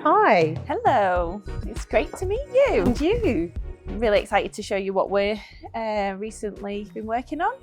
Hi. Hello, it's great to meet you. And you. I'm really excited to show you what we're recently been working on.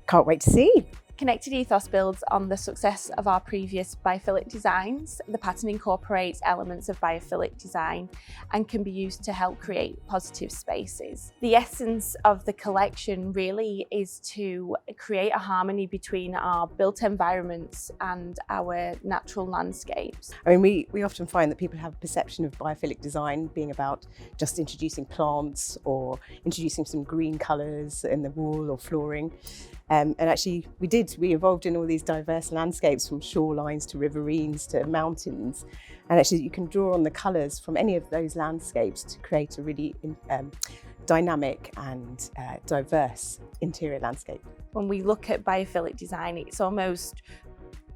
Can't wait to see. Connected Ethos builds on the success of our previous biophilic designs. The pattern incorporates elements of biophilic design and can be used to help create positive spaces. The essence of the collection really is to create a harmony between our built environments and our natural landscapes. I mean, we often find that people have a perception of biophilic design being about just introducing plants or introducing some green colours in the wall or flooring. And actually, we evolved in all these diverse landscapes, from shorelines to riverines to mountains. And actually, you can draw on the colours from any of those landscapes to create a really dynamic and diverse interior landscape. When we look at biophilic design, it's almost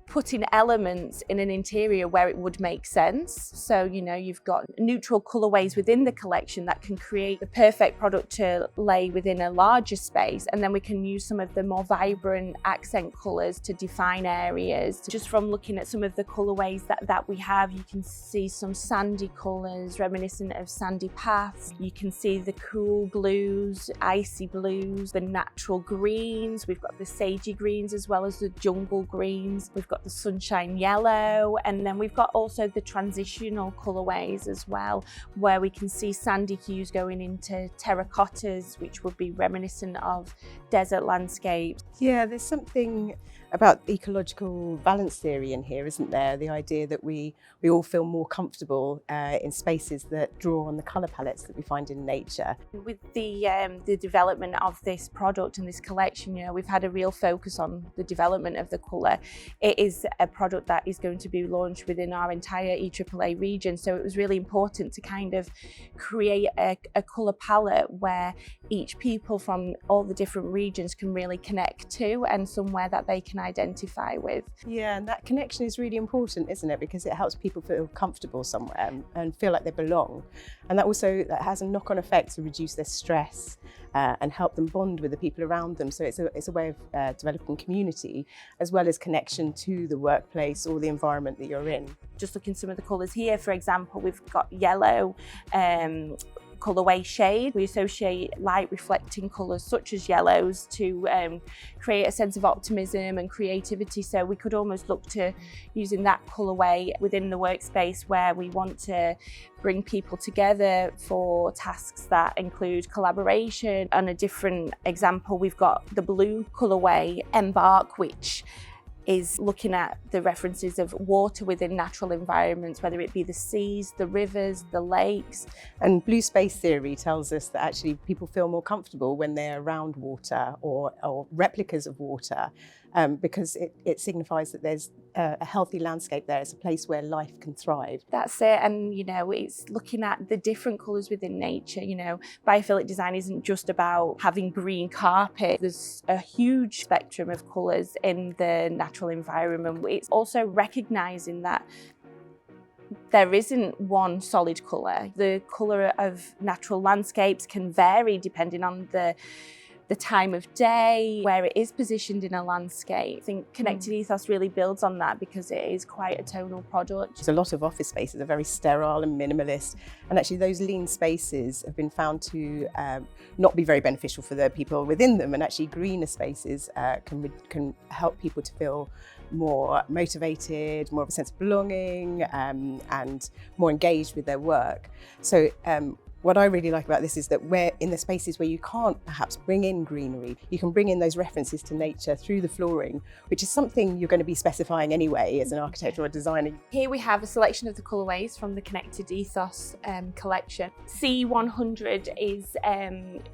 putting elements in an interior where it would make sense. So, you've got neutral colourways within the collection that can create the perfect product to lay within a larger space. And then we can use some of the more vibrant accent colours to define areas. Just from looking at some of the colourways that we have, you can see some sandy colours reminiscent of sandy paths. You can see the cool blues, icy blues, the natural greens. We've got the sagey greens as well as the jungle greens. We've got the sunshine yellow, and then we've got also the transitional colourways as well, where we can see sandy hues going into terracottas, which would be reminiscent of desert landscapes. Yeah, there's something about ecological balance theory in here, isn't there? The idea that we all feel more comfortable in spaces that draw on the colour palettes that we find in nature. With the development of this product and this collection, we've had a real focus on the development of the colour. It is a product that is going to be launched within our entire EAAA region, so it was really important to kind of create a colour palette where each people from all the different regions can really connect to, and somewhere that they can identify with. Yeah, and that connection is really important, isn't it? Because it helps people feel comfortable somewhere and feel like they belong. And that has a knock-on effect to reduce their stress and help them bond with the people around them. So it's a way of developing community as well as connection to the workplace or the environment that you're in. Just looking at some of the colours here, for example, we've got yellow, colourway shade. We associate light reflecting colours such as yellows to create a sense of optimism and creativity. So we could almost look to using that colourway within the workspace where we want to bring people together for tasks that include collaboration. On a different example, we've got the blue colourway Embark, which is looking at the references of water within natural environments, whether it be the seas, the rivers, the lakes. And blue space theory tells us that actually people feel more comfortable when they're around water or replicas of water, because it signifies that there's a healthy landscape there. It's a place where life can thrive. That's it. And, it's looking at the different colours within nature. Biophilic design isn't just about having green carpet. There's a huge spectrum of colours in the natural environment. It's also recognising that there isn't one solid colour. The colour of natural landscapes can vary depending on the time of day, where it is positioned in a landscape. I think Connected Ethos really builds on that because it is quite a tonal product. A lot of office spaces are very sterile and minimalist, and actually those lean spaces have been found to not be very beneficial for the people within them, and actually greener spaces can help people to feel more motivated, more of a sense of belonging, and more engaged with their work. So what I really like about this is that where in the spaces where you can't perhaps bring in greenery, you can bring in those references to nature through the flooring, which is something you're going to be specifying anyway as an architect or a designer. Here we have a selection of the colourways from the Connected Ethos collection. C100 is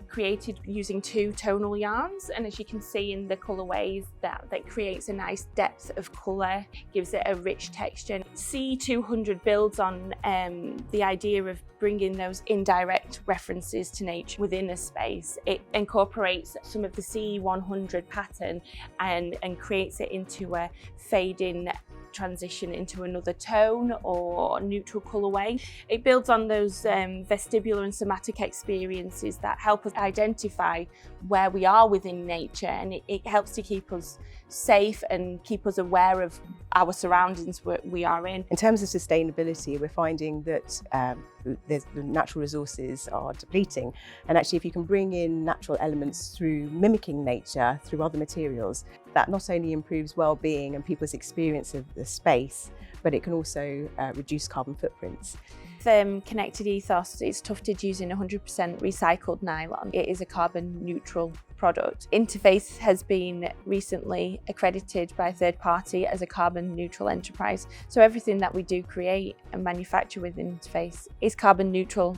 created using 2 tonal yarns, and as you can see in the colourways, that creates a nice depth of colour, gives it a rich texture. C200 builds on the idea of bringing those indirect references to nature within a space. It incorporates some of the C100 pattern and creates it into a fading transition into another tone or neutral colourway. It builds on those vestibular and somatic experiences that help us identify where we are within nature, and it helps to keep us safe and keep us aware of our surroundings we are in. In terms of sustainability, we're finding that the natural resources are depleting, and actually if you can bring in natural elements through mimicking nature through other materials, that not only improves well-being and people's experience of the space, but it can also reduce carbon footprints. Connected Ethos is tufted using 100% recycled nylon. It is a carbon neutral product. Interface has been recently accredited by a third party as a carbon neutral enterprise. So everything that we do create and manufacture with Interface is carbon neutral